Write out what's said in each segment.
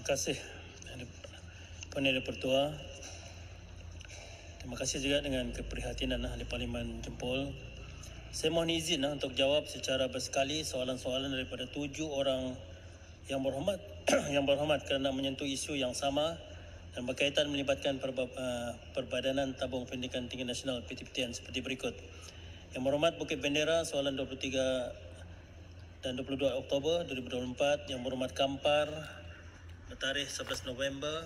kasih Puan Yang Pertua. Terima kasih juga dengan keprihatinan Ahli Parlimen Jempol. Saya mohon izin untuk jawab secara bersekali soalan-soalan daripada 7 orang yang berhormat yang berhormat kerana menyentuh isu yang sama dan berkaitan melibatkan Perbadanan Tabung Pendidikan Tinggi Nasional PTPTN seperti berikut. Yang berhormat Bukit Bendera soalan 23 dan 22 Oktober 2024. Yang berhormat Kampar bertarikh 11 November.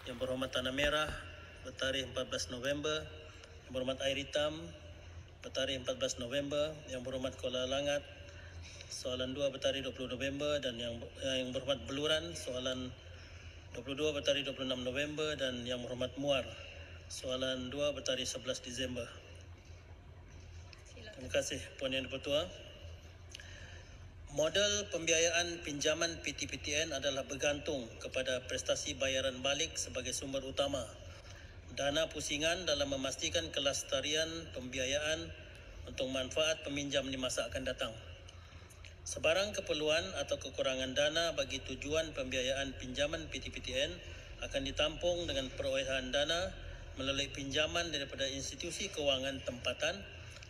Yang berhormat Tanah Merah bertarikh 14 November. Yang berhormat Air Hitam bertarikh 14 November. Yang berhormat Kuala Langat soalan 2 bertarikh 20 November. Dan yang berhormat Beluran soalan 22 bertarikh 26 November. Dan yang berhormat Muar soalan 2 bertarikh 11 Disember. Terima kasih Puan Yang Dipertua. Model pembiayaan pinjaman PTPTN adalah bergantung kepada prestasi bayaran balik sebagai sumber utama. Dana pusingan dalam memastikan kelestarian pembiayaan untuk manfaat peminjam di masa akan datang. Sebarang keperluan atau kekurangan dana bagi tujuan pembiayaan pinjaman PTPTN akan ditampung dengan perolehan dana melalui pinjaman daripada institusi kewangan tempatan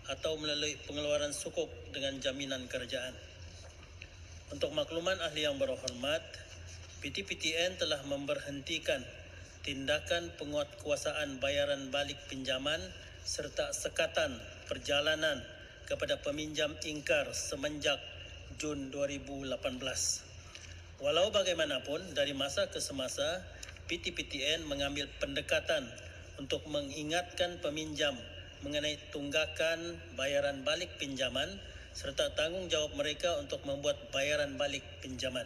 atau melalui pengeluaran sukuk dengan jaminan kerajaan. Untuk makluman ahli yang berhormat, PTPTN telah memberhentikan tindakan penguatkuasaan bayaran balik pinjaman serta sekatan perjalanan kepada peminjam ingkar semenjak Jun 2018. Walau bagaimanapun, dari masa ke semasa, PTPTN mengambil pendekatan untuk mengingatkan peminjam mengenai tunggakan bayaran balik pinjaman serta tanggungjawab mereka untuk membuat bayaran balik pinjaman.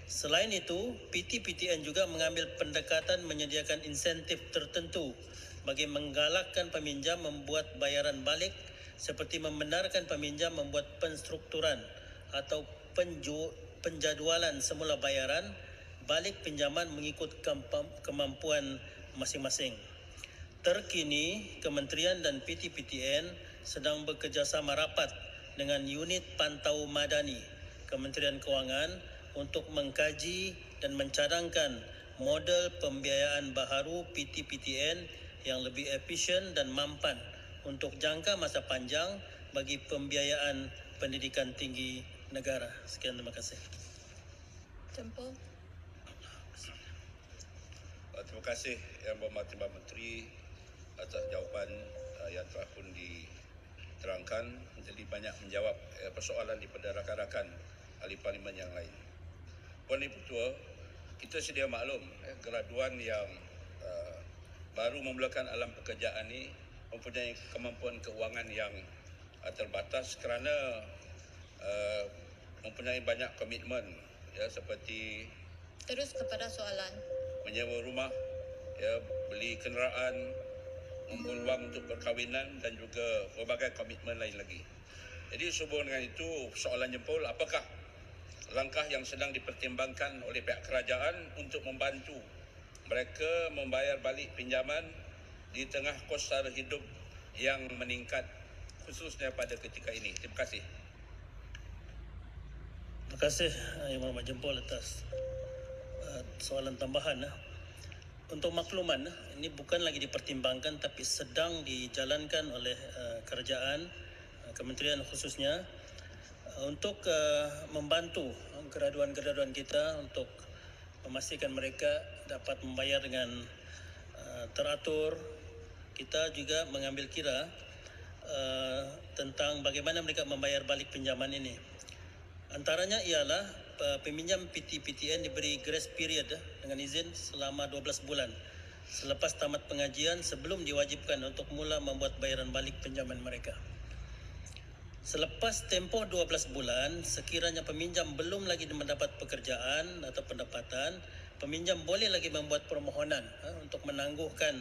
Selain itu, PTPTN juga mengambil pendekatan menyediakan insentif tertentu bagi menggalakkan peminjam membuat bayaran balik seperti membenarkan peminjam membuat penstrukturan atau penjadualan semula bayaran balik pinjaman mengikut kemampuan masing-masing. Terkini, Kementerian dan PTPTN sedang bekerjasama rapat dengan unit pantau madani Kementerian Kewangan untuk mengkaji dan mencadangkan model pembiayaan baharu PTPTN yang lebih efisien dan mampan untuk jangka masa panjang bagi pembiayaan pendidikan tinggi negara. Sekian, terima kasih. Jempol. Terima kasih Yang Berhormat Timbalan Menteri atas jawapan yang telah pun diterangkan, jadi banyak menjawab persoalan daripada rakan-rakan ahli parlimen yang lain. Puan Yang Pertua, kita sedia maklum graduan yang baru memulakan alam pekerjaan ini mempunyai kemampuan keuangan yang terbatas kerana mempunyai banyak komitmen seperti Terus kepada soalan. menyewa rumah, beli kenderaan, mengumpul wang untuk perkahwinan dan juga berbagai komitmen lain lagi. Jadi sehubungan dengan itu, soalan Jempol, apakah langkah yang sedang dipertimbangkan oleh pihak kerajaan untuk membantu mereka membayar balik pinjaman di tengah kos sara hidup yang meningkat khususnya pada ketika ini? Terima kasih. Terima kasih Yang Berhormat Jempol atas soalan tambahan. Untuk makluman, ini bukan lagi dipertimbangkan tapi sedang dijalankan oleh kerajaan, kementerian khususnya untuk membantu graduan-graduan kita untuk memastikan mereka dapat membayar dengan teratur. Kita juga mengambil kira tentang bagaimana mereka membayar balik pinjaman ini. Antaranya ialah peminjam PTPTN diberi grace period dengan izin selama 12 bulan selepas tamat pengajian sebelum diwajibkan untuk mula membuat bayaran balik pinjaman mereka. Selepas tempoh 12 bulan, sekiranya peminjam belum lagi mendapat pekerjaan atau pendapatan, peminjam boleh lagi membuat permohonan untuk menangguhkan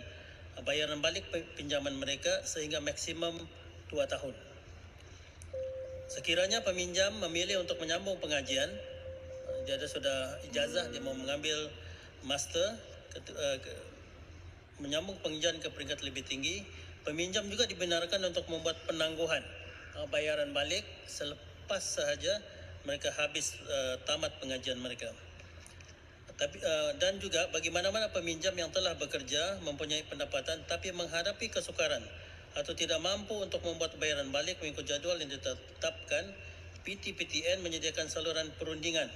bayaran balik pinjaman mereka sehingga maksimum 2 tahun. Sekiranya peminjam memilih untuk menyambung pengajian, dia ada sudah ijazah, dia mau mengambil master, menyambung pengajian ke peringkat lebih tinggi, peminjam juga dibenarkan untuk membuat penangguhan bayaran balik selepas sahaja mereka habis tamat pengajian mereka. Dan juga bagi mana-mana peminjam yang telah bekerja mempunyai pendapatan tapi menghadapi kesukaran atau tidak mampu untuk membuat bayaran balik mengikut jadual yang ditetapkan, PT-PTN menyediakan saluran perundingan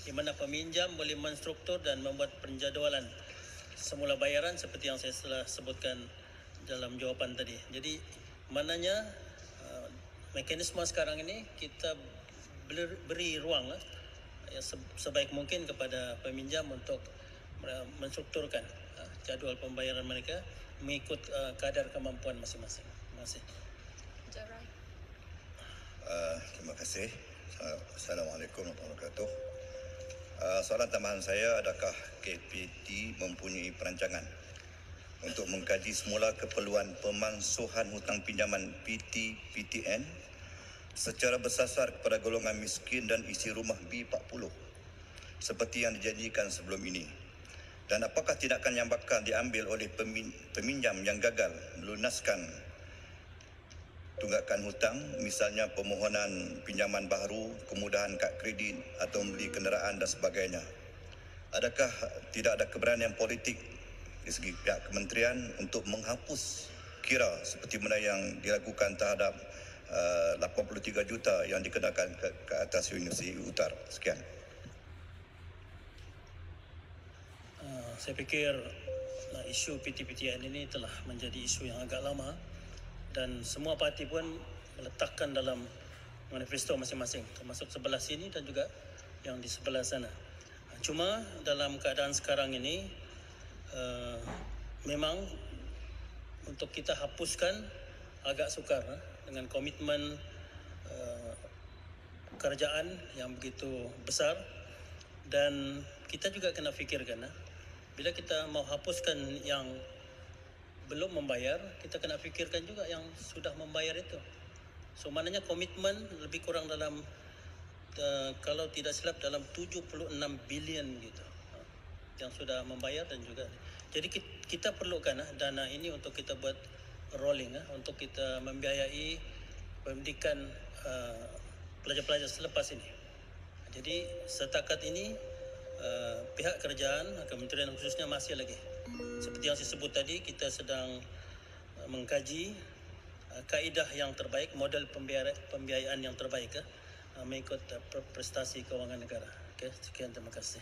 di mana peminjam boleh menstruktur dan membuat penjadualan semula bayaran seperti yang saya telah sebutkan dalam jawapan tadi. Jadi maknanya mekanisme sekarang ini kita beri ruang sebaik mungkin kepada peminjam untuk menstrukturkan jadual pembayaran mereka mengikut kadar kemampuan masing-masing. Terima kasih. Jarai. Terima kasih. Assalamualaikum warahmatullahi wabarakatuh. Soalan tambahan saya, adakah KPT mempunyai perancangan untuk mengkaji semula keperluan pemansuhan hutang pinjaman PT-PTN secara bersasar kepada golongan miskin dan isi rumah B40 seperti yang dijanjikan sebelum ini? Dan apakah tindakan yang bakal diambil oleh peminjam yang gagal melunaskan tunggakan hutang, misalnya permohonan pinjaman baharu, kemudahan kad kredit atau membeli kenderaan dan sebagainya? Adakah tidak ada keberanian politik di segi pihak kementerian untuk menghapus kira seperti mana yang dilakukan terhadap 83 juta yang dikenakan ke atas Universiti Utara? Sekian. Saya fikir isu PT-PTN ini telah menjadi isu yang agak lama dan semua parti pun meletakkan dalam manifesto masing-masing, termasuk sebelah sini dan juga yang di sebelah sana. Cuma dalam keadaan sekarang ini memang untuk kita hapuskan agak sukar dengan komitmen kerajaan yang begitu besar, dan kita juga kena fikirkan bila kita mau hapuskan yang belum membayar, kita kena fikirkan juga yang sudah membayar itu. So maknanya komitmen lebih kurang dalam kalau tidak silap dalam 76 bilion gitu yang sudah membayar. Dan juga jadi kita perlukan dana ini untuk kita buat rolling untuk kita membiayai pendidikan pelajar-pelajar selepas ini. Jadi setakat ini pihak kerajaan, kementerian khususnya masih lagi seperti yang saya sebut tadi, kita sedang mengkaji kaedah yang terbaik, model pembiayaan yang terbaik mengikut prestasi kewangan negara. Okey, sekian, terima kasih.